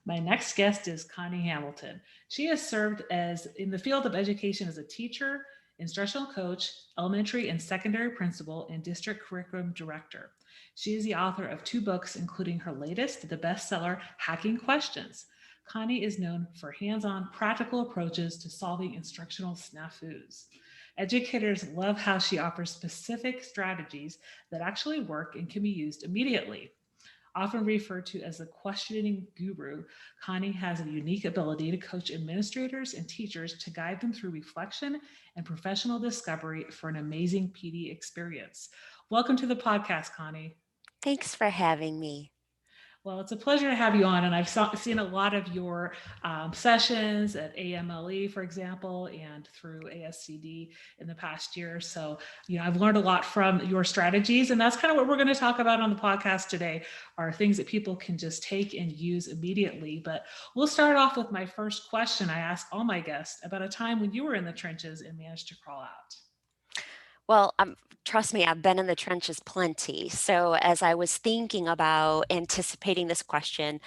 My next guest is Connie Hamilton. She has served as in the field of education as a teacher, instructional coach, elementary and secondary principal, and district curriculum director. She is the author of two books, including her latest, the bestseller Hacking Questions. Connie is known for hands on, practical approaches to solving instructional snafus. Educators love how she offers specific strategies that actually work and can be used immediately. Often referred to as the questioning guru, Connie has a unique ability to coach administrators and teachers to guide them through reflection and professional discovery for an amazing PD experience. Welcome to the podcast, Connie. Thanks for having me. Well, it's a pleasure to have you on, and seen a lot of your sessions at AMLE, for example, and through ASCD in the past year. So, I've learned a lot from your strategies, and that's kind of what we're going to talk about on the podcast today, are things that people can just take and use immediately. But we'll start off with my first question I ask all my guests about a time when you were in the trenches and managed to crawl out. Well, trust me, I've been in the trenches plenty. So, as I was thinking about anticipating this question,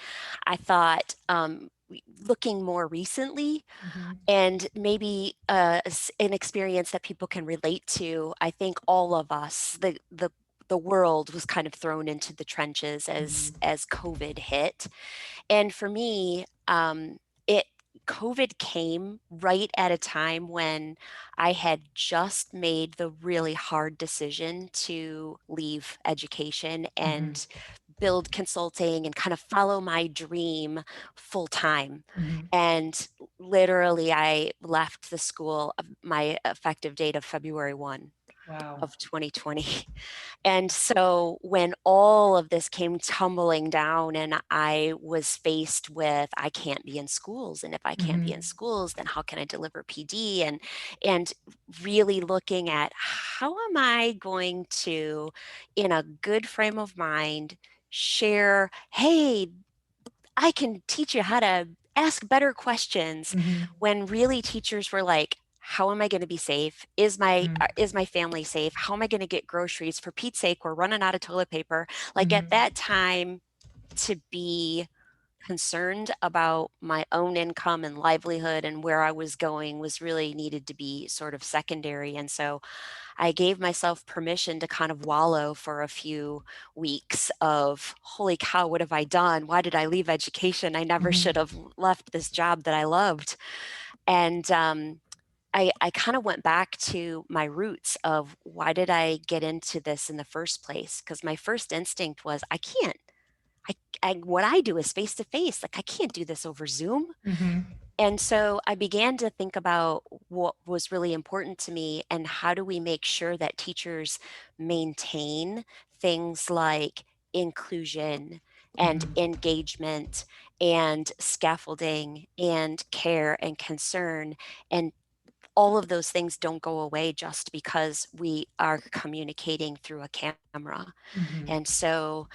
I thought, looking more recently Mm-hmm. and maybe an experience that people can relate to, I think all of us, the world was kind of thrown into the trenches Mm-hmm. as COVID hit. And for me, it COVID came right at a time when I had just made the really hard decision to leave education Mm-hmm. and build consulting and kind of follow my dream full time. Mm-hmm. And literally, I left the school, my effective date of February 1 Wow. of 2020. And so when all of this came tumbling down and I was faced with I can't be in schools, and if I can't be Mm-hmm. in schools, then how can I deliver PD, and really looking at how am I going to, in a good frame of mind, share, hey, I can teach you how to ask better questions, Mm-hmm. when really teachers were like, how am I going to be safe? Is my family safe? How am I going to get groceries? For Pete's sake, we're running out of toilet paper. Like Mm-hmm. at that time, to be concerned about my own income and livelihood and where I was going was really needed to be sort of secondary. And so I gave myself permission to kind of wallow for a few weeks of, holy cow, what have I done? Why did I leave education? I never Mm-hmm. should have left this job that I loved. And I kind of went back to my roots of why did I get into this in the first place? Because my first instinct was, I can't. What I do is face to face. Like, I can't do this over Zoom. Mm-hmm. And so I began to think about what was really important to me and how do we make sure that teachers maintain things like inclusion and Mm-hmm. engagement and scaffolding and care and concern, and all of those things don't go away just because we are communicating through a camera. Mm-hmm. And so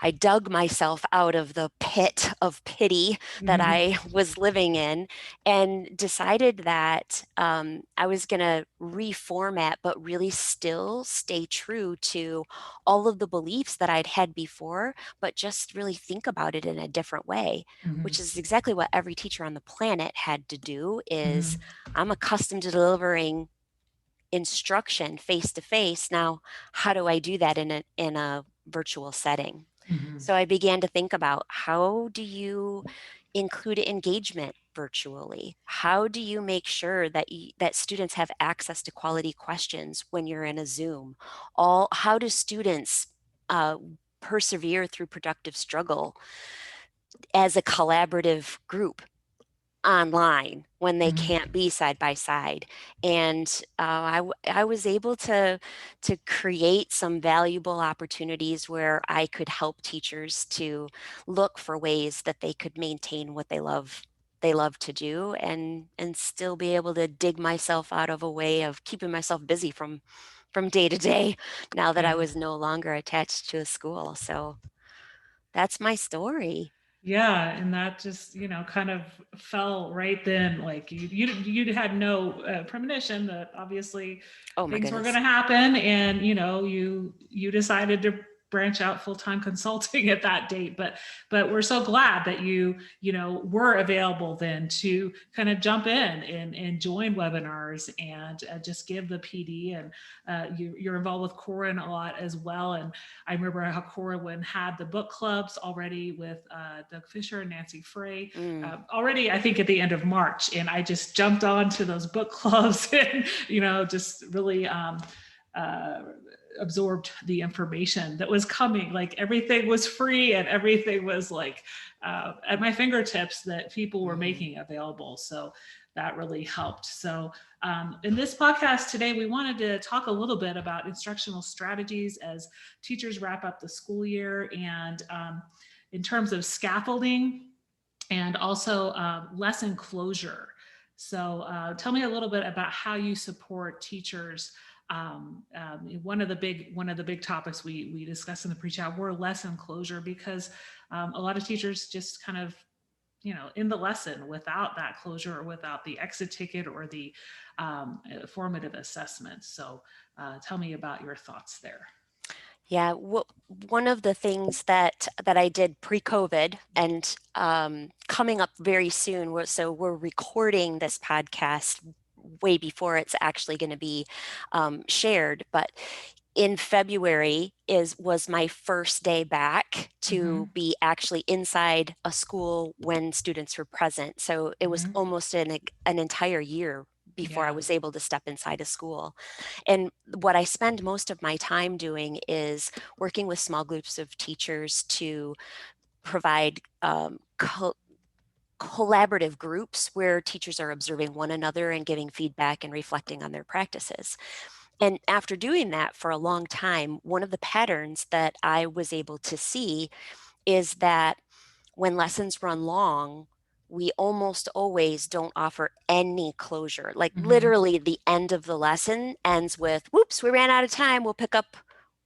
I dug myself out of the pit of pity that Mm-hmm. I was living in and decided that I was going to reformat, but really still stay true to all of the beliefs that I'd had before, but just really think about it in a different way, Mm-hmm. which is exactly what every teacher on the planet had to do. Is Mm-hmm. I'm accustomed to delivering instruction face to face. Now, how do I do that in a virtual setting? Mm-hmm. So I began to think about, how do you include engagement virtually? How do you make sure that that students have access to quality questions when you're in a Zoom? How do students uh, persevere through productive struggle as a collaborative group online when they Mm-hmm. can't be side by side? And I was able to create some valuable opportunities where I could help teachers to look for ways that they could maintain what they love to do, and still be able to dig myself out of a way of keeping myself busy from day to day, now that I Yeah. was no longer attached to a school. So that's my story. Yeah, and that just kind of fell right then. Like you had no premonition that obviously Oh my things were going goodness. to happen, and you decided to branch out full-time consulting at that date, but we're so glad that you know were available then to kind of jump in and join webinars and just give the PD. And you're involved with Corin a lot as well. And I remember how Corin had the book clubs already with Doug Fisher and Nancy Frey already, I think at the end of March. And I just jumped on to those book clubs and, you know, just really absorbed the information that was coming. Like everything was free and everything was like at my fingertips that people were making available. So that really helped. So in this podcast today, we wanted to talk a little bit about instructional strategies as teachers wrap up the school year, and in terms of scaffolding and also lesson closure. So tell me a little bit about how you support teachers. One of the big topics we discussed in the pre-chat were lesson closure, because a lot of teachers just kind of, you know, in the lesson without that closure or without the exit ticket or the formative assessment. So tell me about your thoughts there. Yeah, one of the things that I did pre-COVID and coming up very soon, so we're recording this podcast way before it's actually going to be shared, but in February was my first day back to be actually inside a school when students were present. So it was almost an entire year before I was able to step inside a school. And what I spend most of my time doing is working with small groups of teachers to provide collaborative groups where teachers are observing one another and giving feedback and reflecting on their practices. And after doing that for a long time, one of the patterns that I was able to see is that when lessons run long, we almost always don't offer any closure. Like literally the end of the lesson ends with, whoops, we ran out of time. We'll pick up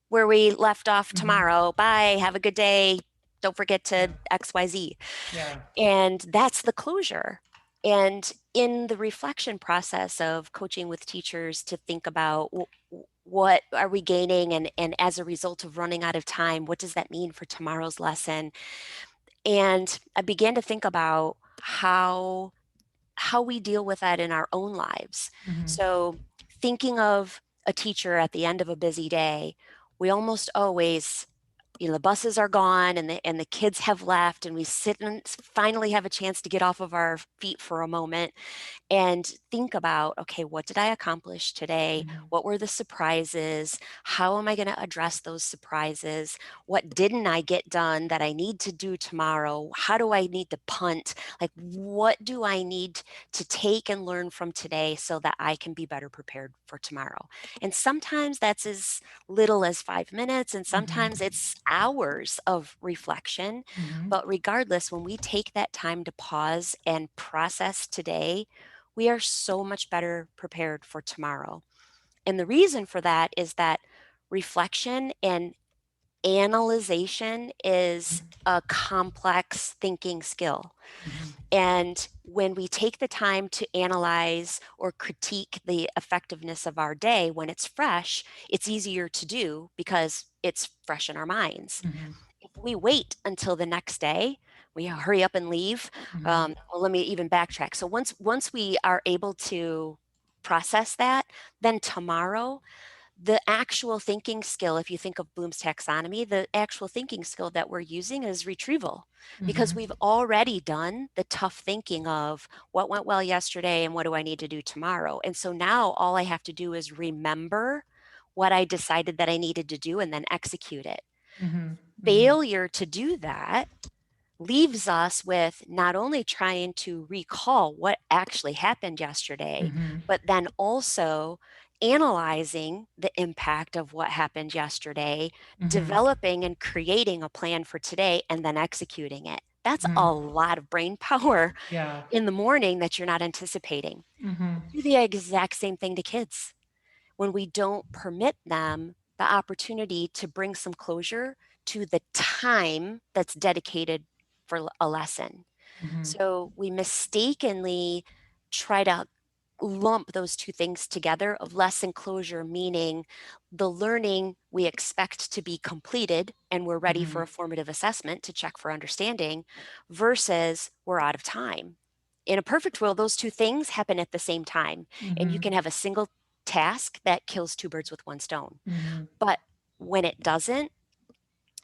where we left off tomorrow. Bye, have a good day. Don't forget to XYZ. Yeah. And that's the closure. And in the reflection process of coaching with teachers to think about what are we gaining, and as a result of running out of time, what does that mean for tomorrow's lesson? And I began to think about how we deal with that in our own lives. So thinking of a teacher at the end of a busy day, we almost always, you know, the buses are gone and the kids have left, and we sit and finally have a chance to get off of our feet for a moment and think about, okay, what did I accomplish today? What were the surprises? How am I going to address those surprises? What didn't I get done that I need to do tomorrow? How do I need to punt? Like, what do I need to take and learn from today so that I can be better prepared for tomorrow? And sometimes that's as little as 5 minutes, and sometimes it's hours of reflection. But regardless, when we take that time to pause and process today, we are so much better prepared for tomorrow. And the reason for that is that reflection and analyzation is a complex thinking skill. And when we take the time to analyze or critique the effectiveness of our day when it's fresh, it's easier to do because it's fresh in our minds. If we wait until the next day, we hurry up and leave. Well, let me even backtrack. So once we are able to process that, then tomorrow, the actual thinking skill, if you think of Bloom's taxonomy, the actual thinking skill that we're using is retrieval, because we've already done the tough thinking of what went well yesterday and what do I need to do tomorrow. And so now all I have to do is remember what I decided that I needed to do and then execute it. Failure to do that leaves us with not only trying to recall what actually happened yesterday, but then also analyzing the impact of what happened yesterday, developing and creating a plan for today, and then executing it. That's a lot of brain power Yeah. in the morning that you're not anticipating. Do the exact same thing to kids. When we don't permit them the opportunity to bring some closure to the time that's dedicated for a lesson. So we mistakenly try to lump those two things together of lesson closure, meaning the learning we expect to be completed and we're ready for Mhm. a formative assessment to check for understanding, versus we're out of time. In a perfect world, those two things happen at the same time, and you Mhm. can have a single task that kills two birds with one stone. Mhm. But when it doesn't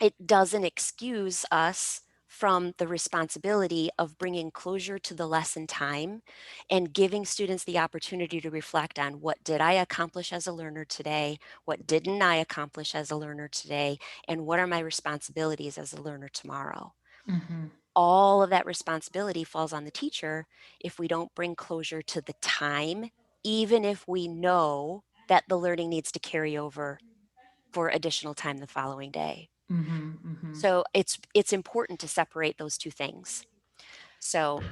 excuse us from the responsibility of bringing closure to the lesson time and giving students the opportunity to reflect on, what did I accomplish as a learner today? What didn't I accomplish as a learner today? And what are my responsibilities as a learner tomorrow? Mhm. All of that responsibility falls on the teacher if we don't bring closure to the time, even if we know that the learning needs to carry over for additional time the following day. Mhm. Mhm. So it's important to separate those two things. So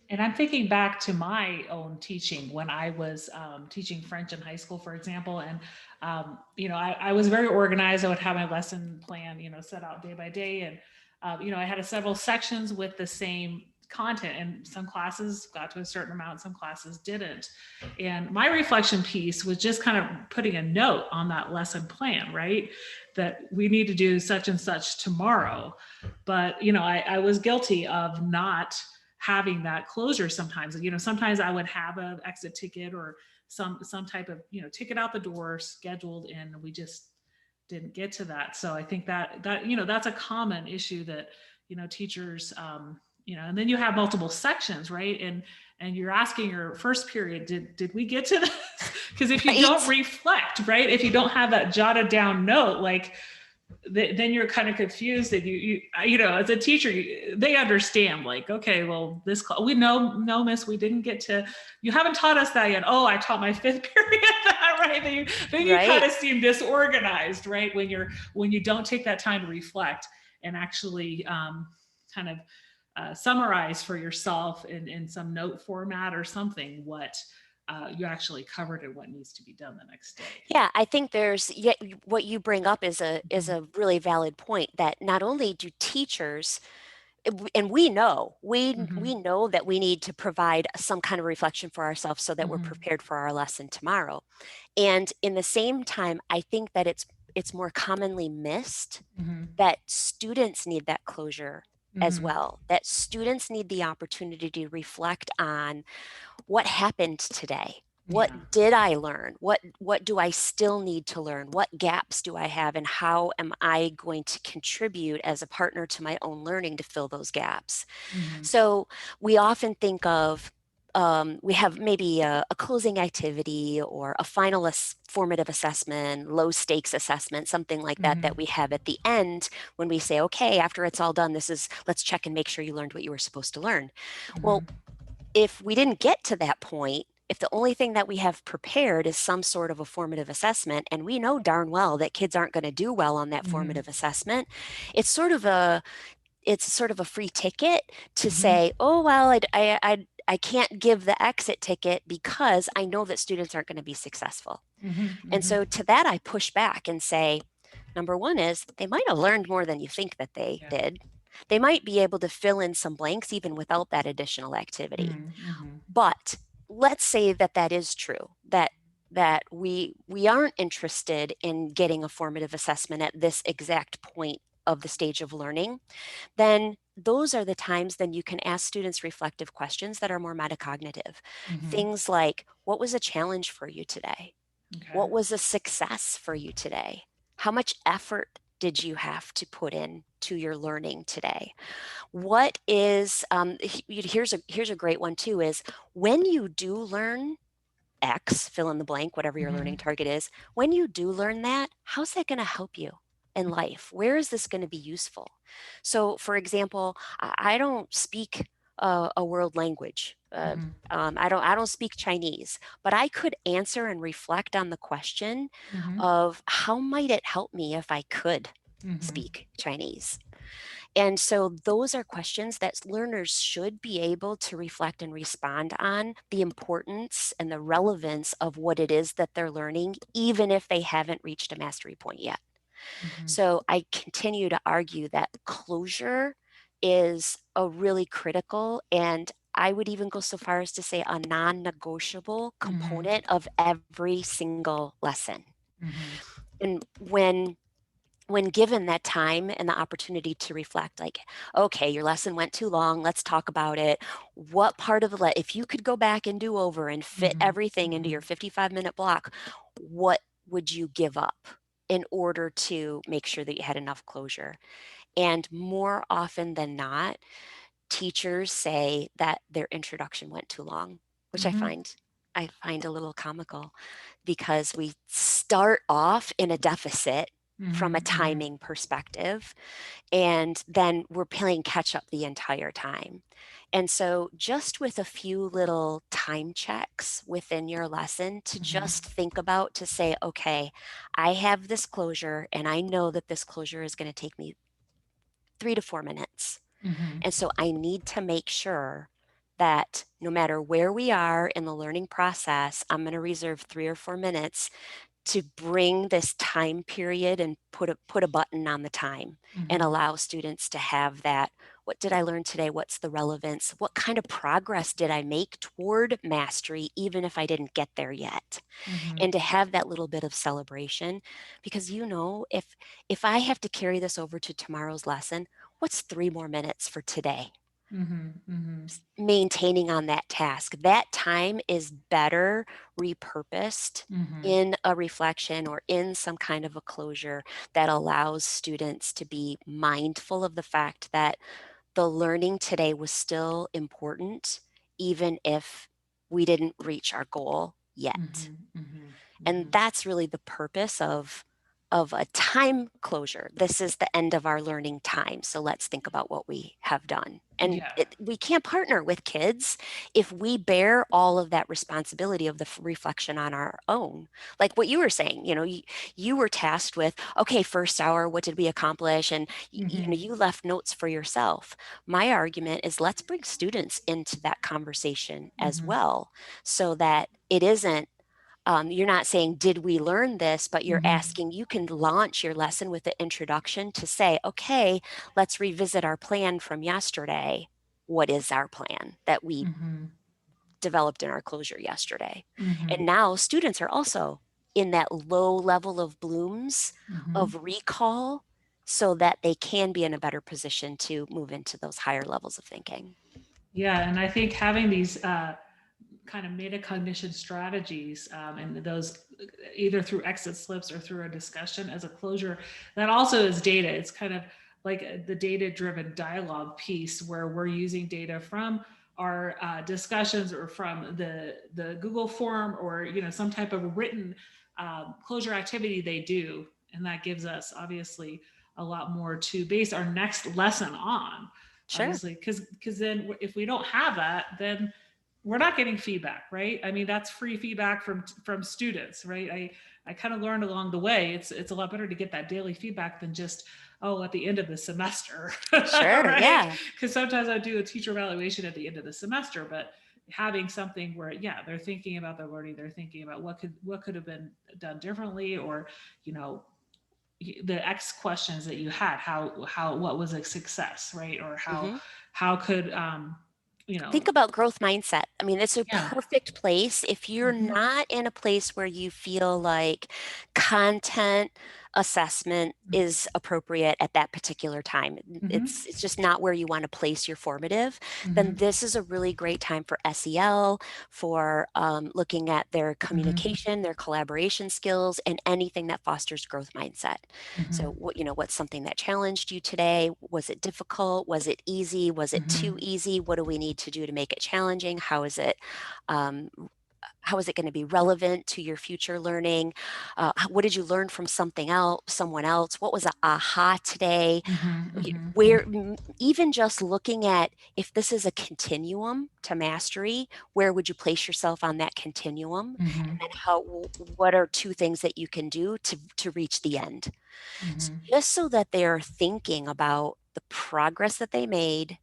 And I'm thinking back to my own teaching when I was teaching French in high school, for example. And, I was very organized. I would have my lesson plan, set out day by day. And, I had several sections with the same content, and some classes got to a certain amount, some classes didn't. And my reflection piece was just kind of putting a note on that lesson plan, right? That we need to do such and such tomorrow. But, I was guilty of not having that closure sometimes. Sometimes I would have an exit ticket or some type of, ticket out the door scheduled, and we just didn't get to that. So I think that's a common issue that, teachers, and then you have multiple sections, right? And you're asking your first period, did we get to this? Because if you don't right, reflect, right, if you don't have that jotted down note, like, then you're kind of confused, and as a teacher, they understand, like, okay, well, we know, no, miss, we didn't get to, you haven't taught us that yet. Oh, I taught my fifth period that, right? Then you kind right. of seem disorganized, right? When you don't take that time to reflect and actually kind of summarize for yourself in some note format or something what you actually covered and what needs to be done the next day. Yeah, I think what you bring up is Mhm. a really valid point, that not only do teachers, and we Mhm. know that we need to provide some kind of reflection for ourselves so that we're Mhm. prepared for our lesson tomorrow. And in the same time, I think that it's more commonly missed Mhm. that students need that closure as Mhm. well, that students need the opportunity to reflect on, what happened today? What Yeah. did I learn? What do I still need to learn? What gaps do I have, and how am I going to contribute as a partner to my own learning to fill those gaps? Mhm. So we often think of, we have maybe a closing activity or a final formative assessment, low stakes assessment, something like that, Mhm. that we have at the end when we say, okay, after it's all done, let's check and make sure you learned what you were supposed to learn. Well, Mhm. if we didn't get to that point, if the only thing that we have prepared is some sort of a formative assessment, and we know darn well that kids aren't going to do well on that Mhm. formative assessment, it's sort of a it's sort of a free ticket to Mhm. say, oh, well, I can't give the exit ticket because I know that students aren't going to be successful. Mhm. And Mhm. so to that, I push back and say, number one is, they might have learned more than you think that they Yeah. did. They might be able to fill in some blanks even without that additional activity. Mhm. Mhm. But let's say that that is true, that we aren't interested in getting a formative assessment at this exact point of the stage of learning. Then those are the times then you can ask students reflective questions that are more metacognitive. Mhm. Things like, what was a challenge for you today? Okay. What was a success for you today? How much effort did you have to put in to your learning today? What is here's a great one too, is when you do learn X, fill in the blank, whatever your Mhm. learning target is, when you do learn that, how's that going to help you in life? Where is this going to be useful? So, for example, I don't speak a world language. Mhm. I don't speak Chinese, but I could answer and reflect on the question Mhm. of, how might it help me if I could Mhm. speak Chinese? And so those are questions that learners should be able to reflect and respond on, the importance and the relevance of what it is that they're learning, even if they haven't reached a mastery point yet. Mhm. So I continue to argue that closure is a really critical and I would even go so far as to say a non-negotiable Mhm. component of every single lesson. Mhm. And when given that time and the opportunity to reflect, like, okay, your lesson went too long, let's talk about it. What part of if you could go back and do over and fit Mhm. everything into your Mhm. 55-minute block, what would you give up in order to make sure that you had enough closure? And more often than not, teachers say that their introduction went too long, which Mhm. I find a little comical because we start off in a deficit from a Mhm. Mhm. timing perspective, and then we're playing catch up the entire time. And so, just with a few little time checks within your lesson to Mhm. just think about to say, okay, I have this closure, and I know that this closure is going to take me 3 to 4 minutes. Mhm. And so I need to make sure that no matter where we are in the learning process, I'm going to reserve 3 or 4 minutes to bring this time period and put a button on the time and Mhm. allow students to have that. What did I learn today? What's the relevance? What kind of progress did I make toward mastery, even if I didn't get there yet? Mhm. And to have that little bit of celebration, because if I have to carry this over to tomorrow's lesson, what's 3 more minutes for today? Mhm. Mhm. Maintaining on that task. That time is better repurposed Mhm. in a reflection or in some kind of a closure that allows students to be mindful of the fact that the learning today was still important, even if we didn't reach our goal yet. Mhm. Mhm. And Mhm. that's really the purpose of a time closure. This is the end of our learning time. So let's think about what we have done. And Yeah. we can't partner with kids if we bear all of that responsibility of the reflection on our own. Like what you were saying, you were tasked with, okay, first hour, what did we accomplish? And Mhm. you left notes for yourself. My argument is let's bring students into that conversation as Mhm. well, so that it isn't you're not saying, did we learn this? But you're Mhm. asking, you can launch your lesson with the introduction to say, okay, let's revisit our plan from yesterday. What is our plan that we Mhm. developed in our closure yesterday? And Mhm. now students are also in that low level of blooms Mhm. of recall so that they can be in a better position to move into those higher levels of thinking. Yeah, and I think having these kind of metacognition strategies and those either through exit slips or through a discussion as a closure, that also is data. It's kind of like the data driven dialogue piece where we're using data from our discussions or from the Google form or some type of written closure activity they do, and that gives us obviously a lot more to base our next lesson on, Sure. obviously, because then if we don't have that, then we're not getting feedback, right? I mean, that's free feedback from students, right? I kind of learned along the way. It's a lot better to get that daily feedback than just at the end of the semester, Sure. right? Yeah. Because sometimes I do a teacher evaluation at the end of the semester, but having something where they're thinking about their learning, they're thinking about what could have been done differently, or you know the X questions that you had, how what was a success, right? Or Hmm. how could Think about growth mindset. I mean, it's a yeah. perfect place if you're Mhm. not in a place where you feel like content assessment is appropriate at that particular time. Mhm. It's just not where you want to place your formative. Then Mhm. this is a really great time for SEL, for looking at their Mhm. communication, their collaboration skills, and anything that fosters growth mindset. So, Mhm. what's something that challenged you today? Was it difficult? Was it easy? Was it too Mhm. easy? What do we need to do to make it challenging? Um, how is it going to be relevant to your future learning? What did you learn from someone else? What was a aha today? Mhm. Mhm. Even just looking at if this is a continuum to mastery, where would you place yourself on that continuum? And Mhm. then what are two things that you can do to reach the end? Mhm. Just so that they are thinking about the progress that they made,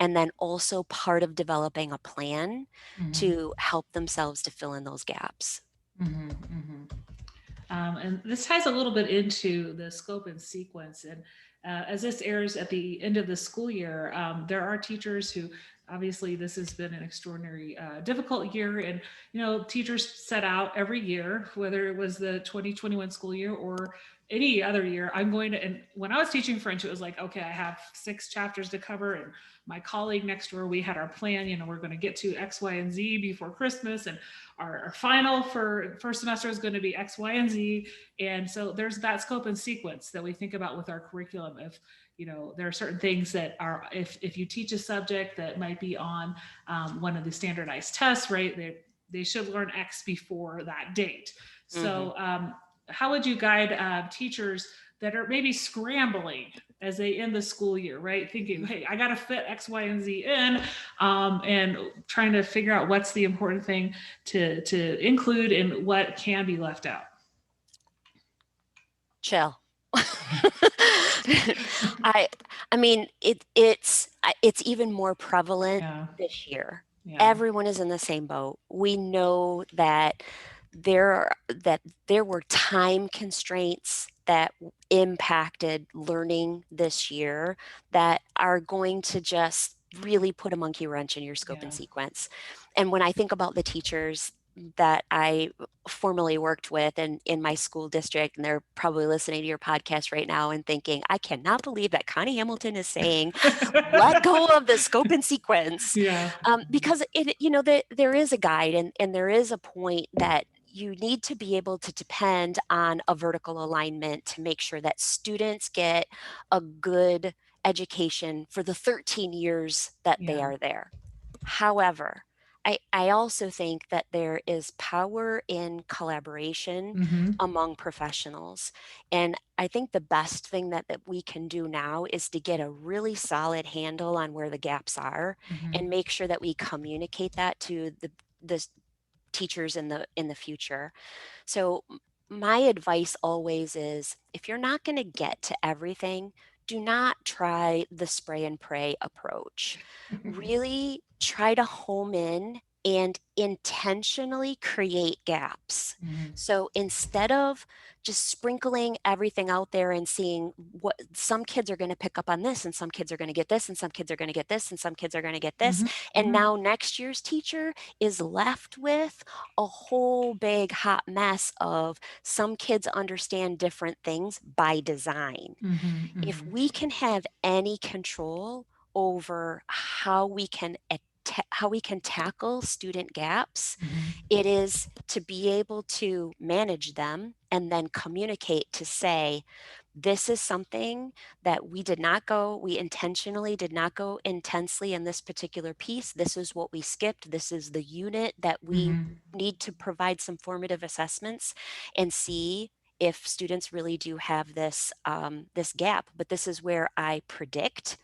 and then also part of developing a plan Mhm. to help themselves to fill in those gaps. Mhm. Mhm. And this ties a little bit into the scope and sequence. And As this airs at the end of the school year, there are teachers who obviously this has been an extraordinary difficult year, and teachers set out every year, whether it was the 2021 school year or any other year, I'm going to. And when I was teaching French, it was like, okay, I have 6 chapters to cover, and my colleague next door, we had our plan, we're going to get to X, Y, and Z before Christmas, and our final for first semester is going to be X, Y, and Z. And so there's that scope and sequence that we think about with our curriculum. If there are certain things that are, if you teach a subject that might be on one of the standardized tests, right, they should learn X before that date. So how would you guide teachers that are maybe scrambling as they end the school year, right? Thinking, hey, I got to fit X, Y, and Z in, and trying to figure out what's the important thing to include and what can be left out. Chill. I mean it's even more prevalent this year. Everyone is in the same boat. We know that there were time constraints that impacted learning this year that are going to just really put a monkey wrench in your scope and sequence. And when I think about the teachers that I formerly worked with in my school district, and they're probably listening to your podcast right now and thinking, I cannot believe that Connie Hamilton is saying, let go of the scope and sequence. Because there is a guide and there is a point that you need to be able to depend on a vertical alignment to make sure that students get a good education for the 13 years that they are there. However, I also think that there is power in collaboration among professionals. And I think the best thing that we can do now is to get a really solid handle on where the gaps are and make sure that we communicate that to the teachers in the future. So my advice always is, if you're not going to get to everything, do not try the spray and pray approach. Really try to home in and intentionally create gaps. So instead of just sprinkling everything out there and seeing what some kids are going to pick up on this, and some kids are going to get this, and some kids are going to get this, and some kids are going to get this. And now next year's teacher is left with a whole big hot mess of some kids understand different things by design. If we can have any control over how we can tackle student gaps, it is to be able to manage them and then communicate to say, this is something that we intentionally did not go intensely in this particular piece. This is what we skipped. This is the unit that we need to provide some formative assessments and see if students really do have this gap. But this is where I predict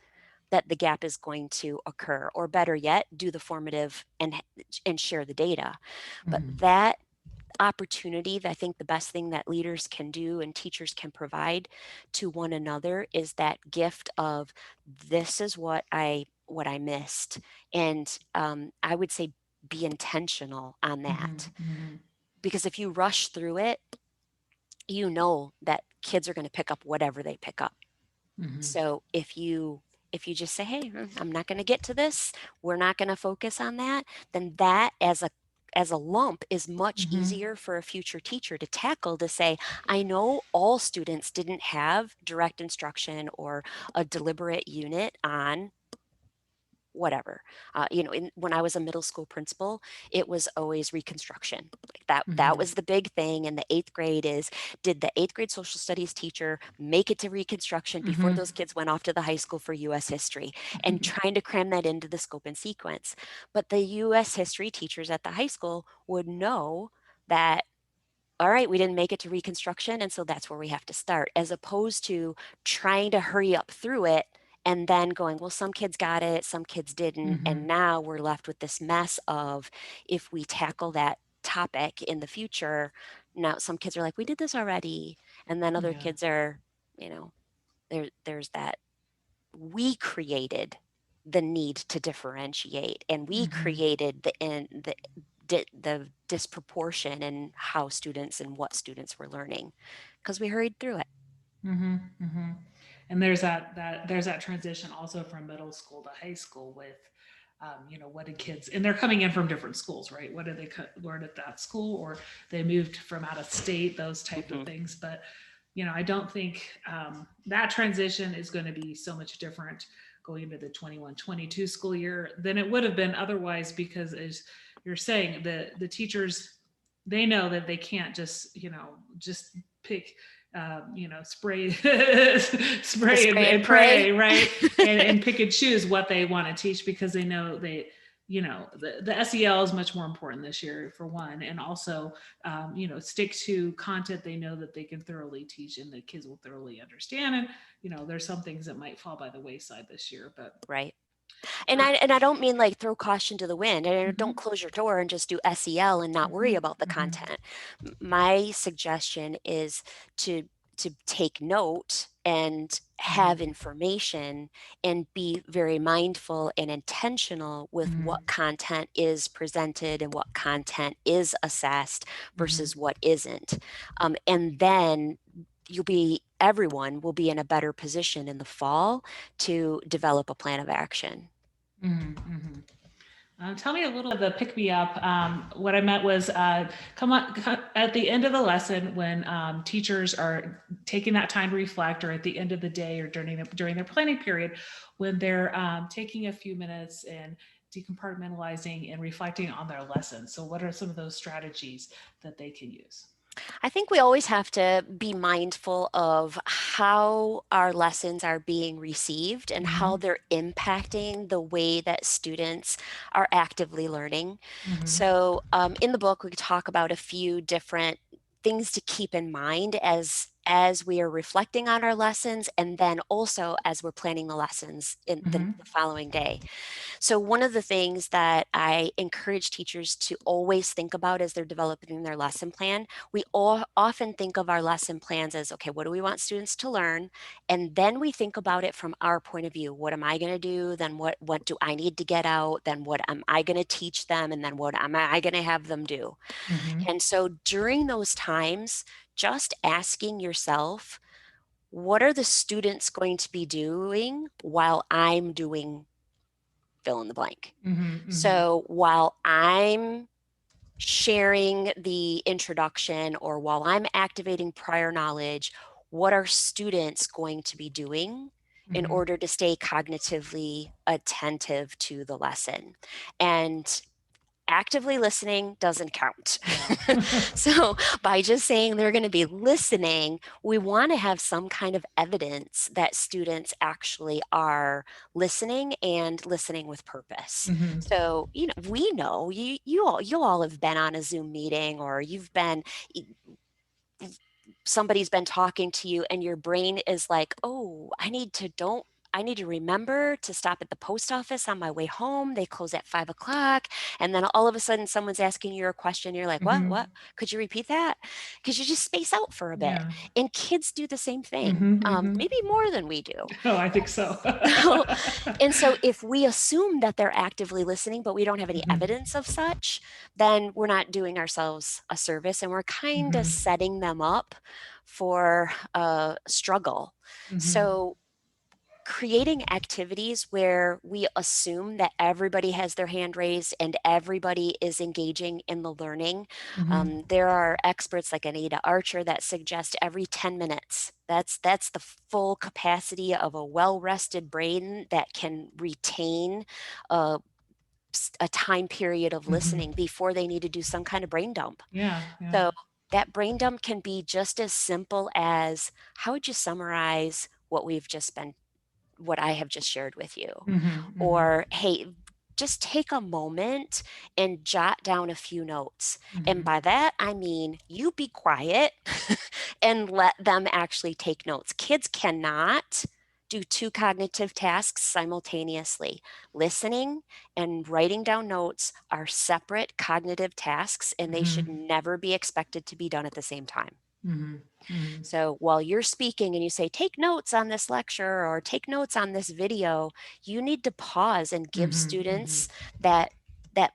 that the gap is going to occur, or better yet, do the formative and share the data. But that opportunity, I think the best thing that leaders can do and teachers can provide to one another is that gift of, this is what I missed. And I would say be intentional on that. Because if you rush through it, you know that kids are going to pick up whatever they pick up. So if you just say, hey, I'm not going to get to this, we're not going to focus on that, then that as a lump is much easier for a future teacher to tackle, to say, I know all students didn't have direct instruction or a deliberate unit on whatever. When I was a middle school principal, it was always reconstruction. That was the big thing in the 8th grade is, did the 8th grade social studies teacher make it to reconstruction before those kids went off to the high school for US history, and trying to cram that into the scope and sequence. But the US history teachers at the high school would know that, all right, we didn't make it to reconstruction, and so that's where we have to start, as opposed to trying to hurry up through it and then going, well, some kids got it, some kids didn't. And now we're left with this mess of, if we tackle that topic in the future, now some kids are like, we did this already. And then other kids are, there's that, we created the need to differentiate, and we created the disproportion in how students and what students were learning, because we hurried through it. And there's that transition also from middle school to high school with, what did kids, and they're coming in from different schools, right? What did they learn at that school, or they moved from out of state, those type of Mhm. things. But I don't think that transition is going to be so much different going into the 21-22 school year than it would have been otherwise, because as you're saying, the teachers, they know that they can't just pick, spray The spray spray and and pray. pray, right? And pick and choose what they want to teach, because they know the SEL is much more important this year, for one, and also stick to content they know that they can thoroughly teach and the kids will thoroughly understand. And there's some things that might fall by the wayside this year, but Right. And I don't mean like throw caution to the wind, and don't mhm, close your door and just do SEL and not worry mhm, about the mhm, content. My suggestion is to take note and have mhm, information and be very mindful and intentional with mhm, what content is presented and what content is assessed mhm, versus what isn't. And then everyone will be in a better position in the fall to develop a plan of action. mhm, mhm. Tell me a little of the pick me up. What I meant was, come at the end of the lesson, when teachers are taking that time to reflect, or at the end of the day, or during their planning period, when they're taking a few minutes and decompartmentalizing and reflecting on their lessons. So, what are some of those strategies that they can use? I think we always have to be mindful of how our lessons are being received and how Mm-hmm. they're impacting the way that students are actively learning. Mm-hmm. So, in the book, we talk about a few different things to keep in mind as we are reflecting on our lessons, and then also as we're planning the lessons in Mm-hmm. the following day. So, one of the things that I encourage teachers to always think about as they're developing their lesson plan, we all often think of our lesson plans as, okay, what do we want students to learn? And then we think about it from our point of view. What am I going to do? Then what do I need to get out? Then what am I going to teach them? And then what am I going to have them do? Mm-hmm. And so during those times, just asking yourself, what are the students going to be doing while I'm doing fill in the blank? Mm-hmm. So while I'm sharing the introduction or while I'm activating prior knowledge, what are students going to be doing in Mm-hmm. order to stay cognitively attentive to the lesson? And actively listening doesn't count. Yeah. So, by just saying they're going to be listening, we want to have some kind of evidence that students actually are listening and listening with purpose. Mm-hmm. So, we know you all have been on a Zoom meeting, or somebody's been talking to you and your brain is like, oh, I need to remember to stop at the post office on my way home. They close at 5 o'clock. And then all of a sudden someone's asking you a question. You're like, what? Mm-hmm. What? Could you repeat that? Because you just space out for a bit. Yeah. And kids do the same thing, Mm-hmm. Mm-hmm. maybe more than we do. Oh, I think so. So, and so if we assume that they're actively listening, but we don't have any Mm-hmm. evidence of such, then we're not doing ourselves a service, and we're kind of Mm-hmm. setting them up for a struggle. Mm-hmm. So creating activities where we assume that everybody has their hand raised and everybody is engaging in the learning. Mm-hmm. There are experts like Anita Archer that suggest every 10 minutes. That's the full capacity of a well-rested brain that can retain a, a time period of Mm-hmm. listening before they need to do some kind of brain dump. Yeah. Yeah. So that brain dump can be just as simple as, how would you summarize what I have just shared with you? Mm-hmm. Mm-hmm. Or, hey, just take a moment and jot down a few notes. And Mm-hmm. by that, I mean, you be quiet and let them actually take notes. Kids cannot do two cognitive tasks simultaneously. Listening and writing down notes are separate cognitive tasks, and they Mm-hmm. should never be expected to be done at the same time. Mm-hmm. Mm-hmm. So while you're speaking and you say, take notes on this lecture or take notes on this video, you need to pause and give Mm-hmm. Mm-hmm. students that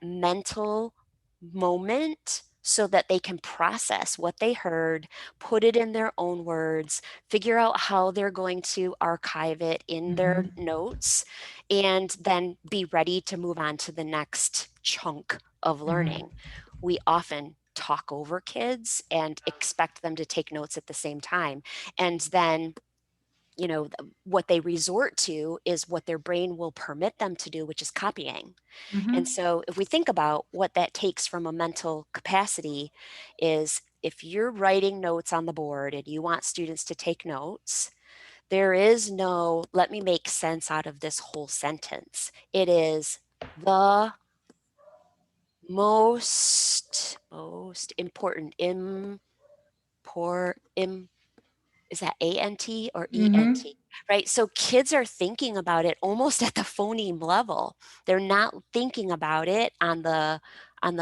mental moment so that they can process what they heard, put it in their own words, figure out how they're going to archive it in their Mm-hmm. notes, and then be ready to move on to the next chunk of Mm-hmm. learning. We often talk over kids and expect them to take notes at the same time. And then, what they resort to is what their brain will permit them to do, which is copying. And Mm-hmm. so if we think about what that takes from a mental capacity, is if you're writing notes on the board and you want students to take notes, there is no, let me make sense out of this whole sentence. It is the most important, is that A-N-T or Mm-hmm. E-N-T, right? So kids are thinking about it almost at the phoneme level. They're not thinking about it on the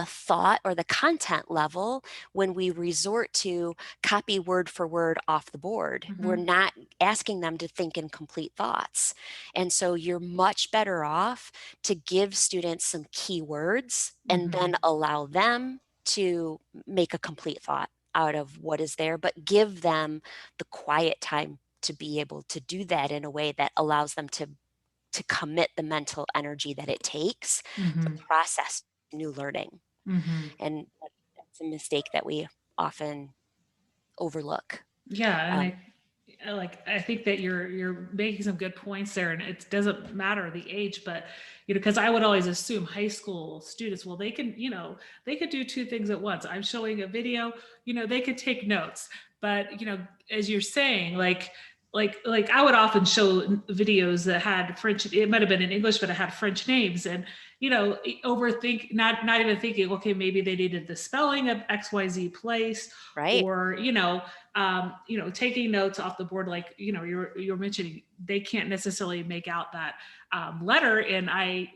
thought or the content level when we resort to copy word for word off the board. We're Mm-hmm. not asking them to think in complete thoughts. And so you're much better off to give students some key words and Mm-hmm. then allow them to make a complete thought out of what is there, but give them the quiet time to be able to do that in a way that allows them to commit the mental energy that it takes to Mm-hmm. process new learning. Mm-hmm. And that's a mistake that we often overlook. Yeah, and Um, I think that you're making some good points there, and it doesn't matter the age, but because I would always assume high school students, well, they can, they could do two things at once. I'm showing a video, they could take notes, but as you're saying, like I would often show videos that had French. It might have been in English, but it had French names, and overthink, not even thinking, okay, maybe they needed the spelling of XYZ place, right. or taking notes off the board, like you're mentioning, they can't necessarily make out that letter, and I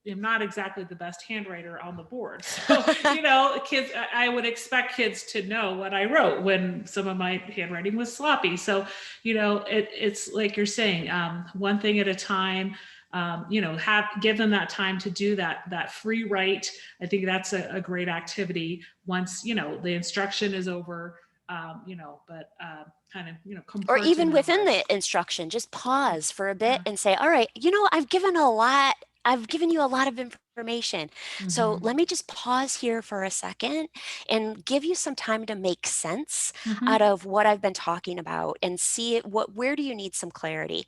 am not exactly the best handwriter on the board. So, kids, I would expect kids to know what I wrote when some of my handwriting was sloppy. So, it's like you're saying, one thing at a time. Give them that time to do that free write. I think that's a great activity once the instruction is over. But kind of Or even within the compartmentalize. instruction, just pause for a bit Yeah. and say, all right, I've given you a lot of information. So Mm-hmm. let me just pause here for a second and give you some time to make sense out Mm-hmm. of what I've been talking about and see where do you need some clarity?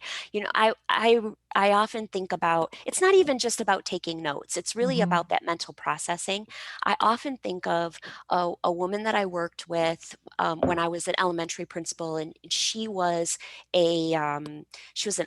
I often think about, it's not even just about taking notes. It's really Mm-hmm. about that mental processing. I often think of a woman that I worked with when I was an elementary principal, and she was an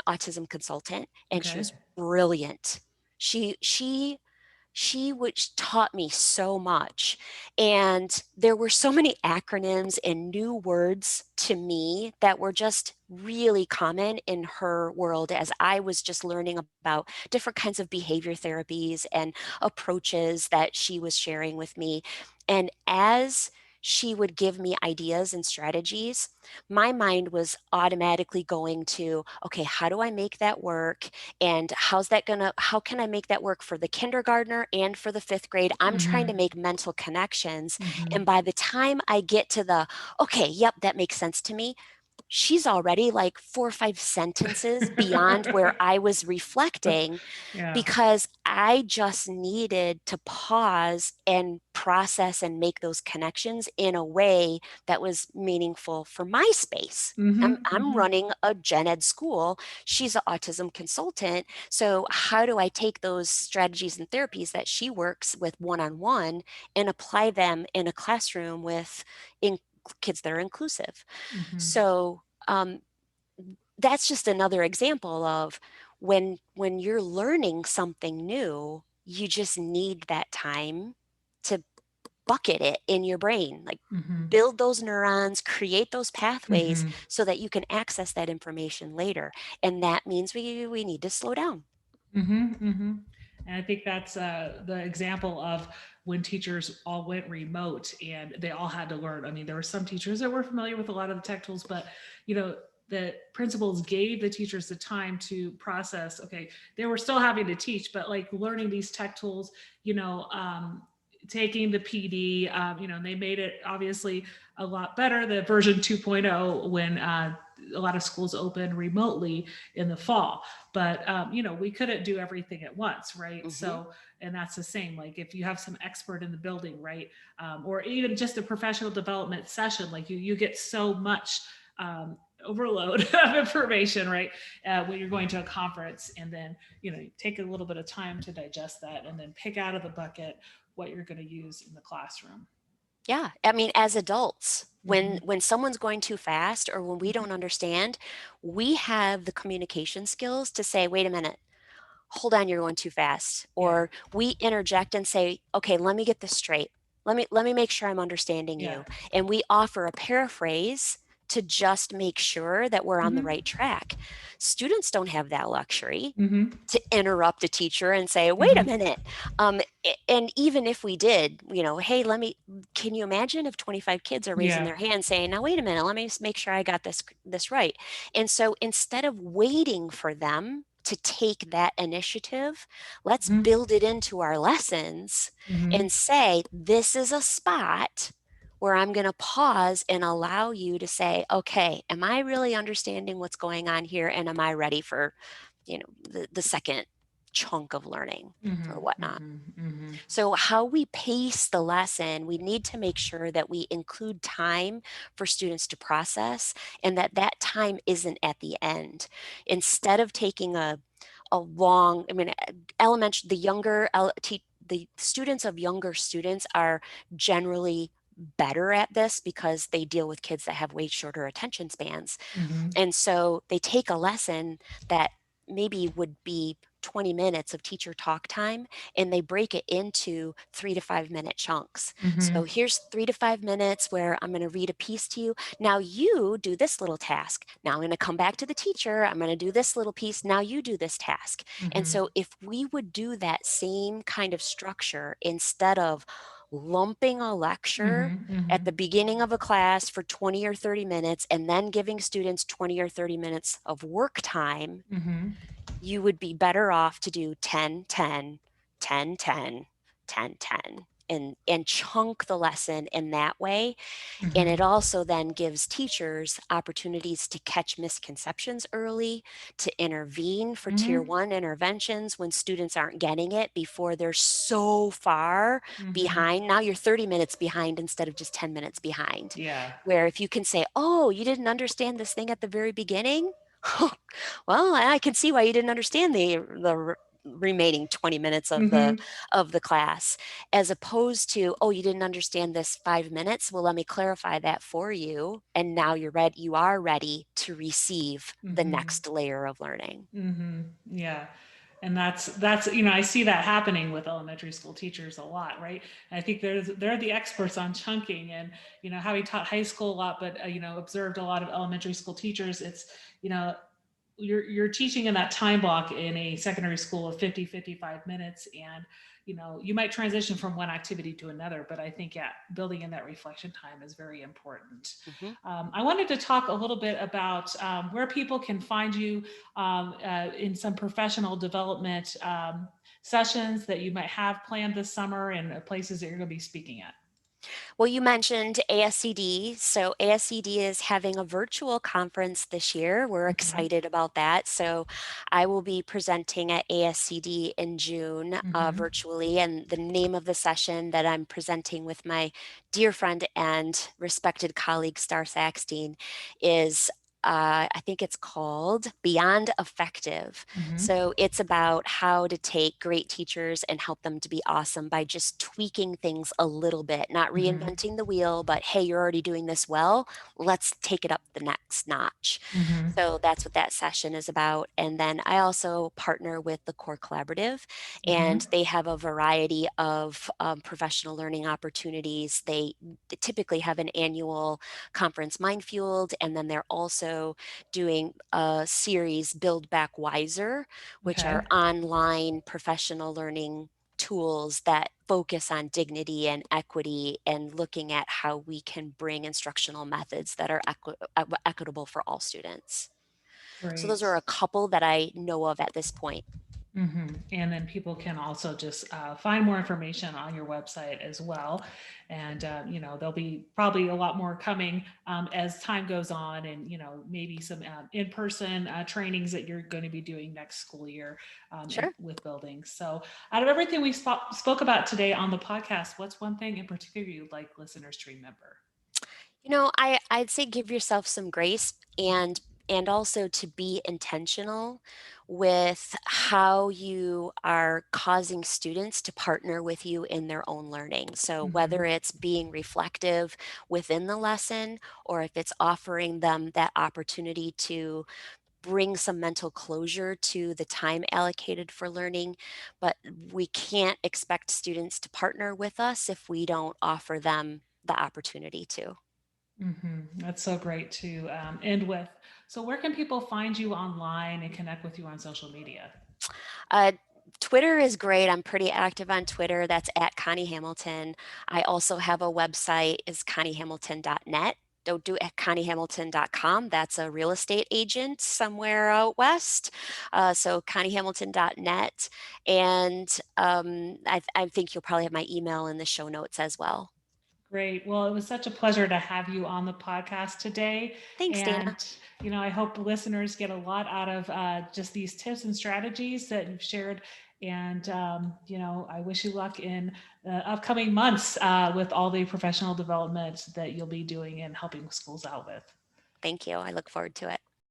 autism consultant, and she Okay. was brilliant. She which taught me so much. And there were so many acronyms and new words to me that were just really common in her world as I was just learning about different kinds of behavior therapies and approaches that she was sharing with me. And as she would give me ideas and strategies, my mind was automatically going to, okay, how do I make that work? And how can I make that work for the kindergartner and for the fifth grade? I'm trying to Mm-hmm. make mental connections. Mm-hmm. And by the time I get to okay, yep, that makes sense to me, she's already like 4 or 5 sentences beyond where I was reflecting, Yeah. because I just needed to pause and process and make those connections in a way that was meaningful for my space. I'm, Mm-hmm. I'm Mm-hmm. running a gen ed school. She's an autism consultant. So, how do I take those strategies and therapies that she works with one on one and apply them in a classroom with kids that are inclusive? Mm-hmm. So, that's just another example of when you're learning something new, you just need that time to bucket it in your brain, like Mm-hmm. build those neurons, create those pathways Mm-hmm. so that you can access that information later. And that means we need to slow down. Mm-hmm. Mm-hmm. And I think that's the example of when teachers all went remote and they all had to learn. I mean, there were some teachers that were familiar with a lot of the tech tools, but the principals gave the teachers the time to process. Okay, they were still having to teach, but like learning these tech tools, you know, taking the PD, and they made it obviously a lot better, the version 2.0, when a lot of schools open remotely in the fall. But, we couldn't do everything at once, right? Mm-hmm. So, and that's the same. Like if you have some expert in the building, right? Or even just a professional development session, like you get so much overload of information, right? When you're going to a conference, and then, take a little bit of time to digest that and then pick out of the bucket what you're going to use in the classroom. Yeah, I mean, as adults, when Mm-hmm. when someone's going too fast or when we Mm-hmm. don't understand, we have the communication skills to say, "Wait a minute, hold on, you're going too fast." Yeah. Or we interject and say, "Okay, let me get this straight. Let me make sure I'm understanding Yeah. you." And we offer a paraphrase to just make sure that we're on the Mm-hmm. right track. Students don't have that luxury Mm-hmm. to interrupt a teacher and say, "Wait a Mm-hmm. minute." And even if we did, "Hey, can you imagine if 25 kids are raising Yeah. their hand saying, 'Now, wait a minute, let me just make sure I got this right.'" And so instead of waiting for them to take that initiative, let's Mm-hmm. build it into our lessons Mm-hmm. and say, "This is a spot where I'm going to pause and allow you to say, 'Okay, am I really understanding what's going on here? And am I ready for, the second chunk of learning Mm-hmm. or whatnot?'" Mm-hmm. Mm-hmm. So, how we pace the lesson, we need to make sure that we include time for students to process and that that time isn't at the end. Instead of taking a long, I mean, elementary, the students of younger students are generally better at this because they deal with kids that have way shorter attention spans. Mm-hmm. And so they take a lesson that maybe would be 20 minutes of teacher talk time and they break it into 3 to 5 minute chunks. Mm-hmm. So here's 3 to 5 minutes where I'm going to read a piece to you. Now you do this little task. Now I'm going to come back to the teacher. I'm going to do this little piece. Now you do this task. And Mm-hmm. so if we would do that same kind of structure instead of lumping a lecture Mm-hmm. Mm-hmm. at the beginning of a class for 20 or 30 minutes and then giving students 20 or 30 minutes of work time, Mm-hmm. you would be better off to do 10, 10, 10, 10, 10, 10, and chunk the lesson in that way. And Mm-hmm. it also then gives teachers opportunities to catch misconceptions early, to intervene for tier Mm-hmm. one interventions when students aren't getting it before they're so far Mm-hmm. behind. Now you're 30 minutes behind instead of just 10 minutes behind. Yeah. Where if you can say, "Oh, you didn't understand this thing at the very beginning?" Well, I can see why you didn't understand the remaining 20 minutes of the Mm-hmm. class, as opposed to, "Oh, you didn't understand this 5 minutes. Well, let me clarify that for you. And now you are ready to receive the Mm-hmm. next layer of learning." Mm-hmm. Yeah. And that's I see that happening with elementary school teachers a lot, right? And I think they're the experts on chunking, and having taught high school a lot, but observed a lot of elementary school teachers. It's you know you're teaching in that time block in a secondary school of 50-55 minutes, and you might transition from one activity to another, but I think, yeah, building in that reflection time is very important. Mhm. I wanted to talk a little bit about where people can find you in some professional development sessions that you might have planned this summer, and places that you're going to be speaking at. Well, you mentioned ASCD. So, ASCD is having a virtual conference this year. We're Okay. excited about that. So, I will be presenting at ASCD in June Mm-hmm. virtually. And the name of the session that I'm presenting with my dear friend and respected colleague, Star Saxteen, is I think it's called Beyond Effective. Mm-hmm. So it's about how to take great teachers and help them to be awesome by just tweaking things a little bit, not Mm-hmm. reinventing the wheel, but hey, you're already doing this well. Let's take it up the next notch. Mm-hmm. So that's what that session is about. And then I also partner with the Core Collaborative, Mm-hmm. and they have a variety of professional learning opportunities. They typically have an annual conference, Mindfield, and then they're also doing a series, Build Back Wiser, which Okay. are online professional learning tools that focus on dignity and equity and looking at how we can bring instructional methods that are equitable for all students. So those are Great. a couple that I know of at this point. And then people can also just find more information on your website as well. And, there'll be probably a lot more coming as time goes on, and, maybe some in person trainings that you're going to be doing next school year Sure. with buildings. So, out of everything we spoke about today on the podcast, what's one thing in particular you'd like listeners to remember? I'd say give yourself some grace and also to be intentional with how you are causing students to partner with you in their own learning. So Mm-hmm. whether it's being reflective within the lesson or if it's offering them that opportunity to bring some mental closure to the time allocated for learning, but we can't expect students to partner with us if we don't offer them the opportunity to. That's so great to end with. So, where can people find you online and connect with you on social media? Uh, Twitter is great. I'm pretty active on Twitter. That's at Connie Hamilton. I also have a website is conniehamilton.net. Don't do at conniehamilton.com. That's a real estate agent somewhere out west. So conniehamilton.net. And I think you'll probably have my email in the show notes as well. Great. Well, it was such a pleasure to have you on the podcast today. Thanks, Dana. And, I hope listeners get a lot out of just these tips and strategies that you've shared. And, I wish you luck in the upcoming months with all the professional development that you'll be doing and helping schools out with. Thank you. I look forward to it.